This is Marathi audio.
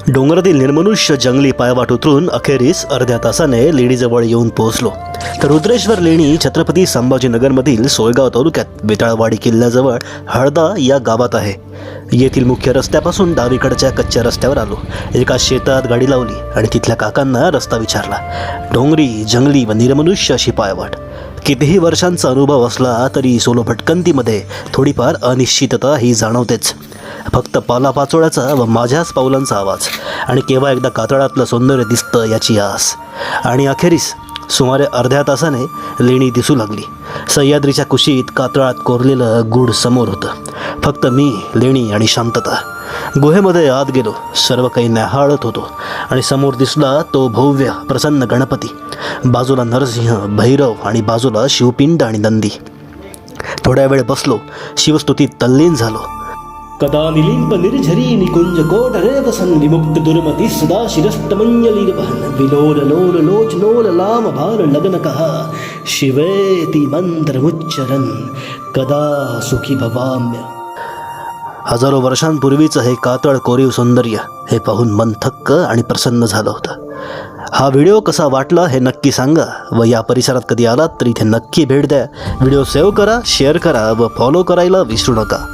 डोंगरातील निर्मनुष्य जंगली पायवाट उतरून अखेरीस अर्ध्या तासाने लेणीजवळ येऊन पोहोचलो. तर रुद्रेश्वर लेणी छत्रपती संभाजीनगरमधील सोयगाव तालुक्यात बेताळवाडी किल्ल्याजवळ हळदा या गावात आहे. येथील मुख्य रस्त्यापासून डावीकडच्या कच्च्या रस्त्यावर आलो. एका शेतात गाडी लावली आणि तिथल्या काकांना रस्ता विचारला. डोंगरी, जंगली व निर्मनुष्य अशी पायवाट. कितीही वर्षांचा अनुभव असला तरी सोलो भटकंतीमध्ये थोडीफार अनिश्चितता ही जाणवतेच. फक्त पालापाचोळ्याचा व माझ्याच पावलांचा आवाज आणि केव्हा एकदा कातळातलं सौंदर्य दिसतं याची आस. आणि अखेरीस सुमारे अर्ध्या तासाने लेणी दिसू लागली. सह्याद्रीच्या कुशीत कातळात कोरलेलं गूढ समोर होतं. फक्त मी, लेणी आणि शांतता. गुहेमध्ये आत गेलो. सर्व काही न्याहाळत होतो आणि समोर दिसला तो भव्य प्रसन्न गणपती. बाजूला नरसिंह, भैरव आणि बाजूला शिवपिंड आणि नंदी. थोड्या वेळ बसलो. शिवस्तुतीत तल्लीन झालो. कदा निलिंब निर्झरी निकुंज कोटरे वसन विमुक्त दुर्मती सदा शिरस्तमंजलिर्वहन विलोल लोल लोचनोल लाम भार लग्न कहा शिवेती मंत्रमुच्चरन कदा सुखी भवाम्य. हजारो वर्षांपूर्वीचं हे कातळ कोरीव सौंदर्य हे पाहून मन थक्क आणि प्रसन्न झालं होतं. हा व्हिडिओ कसा वाटला हे नक्की सांगा व या परिसरात कधी आलात तर इथे नक्की भेट द्या. व्हिडिओ सेव्ह करा, शेअर करा व फॉलो करायला विसरू नका.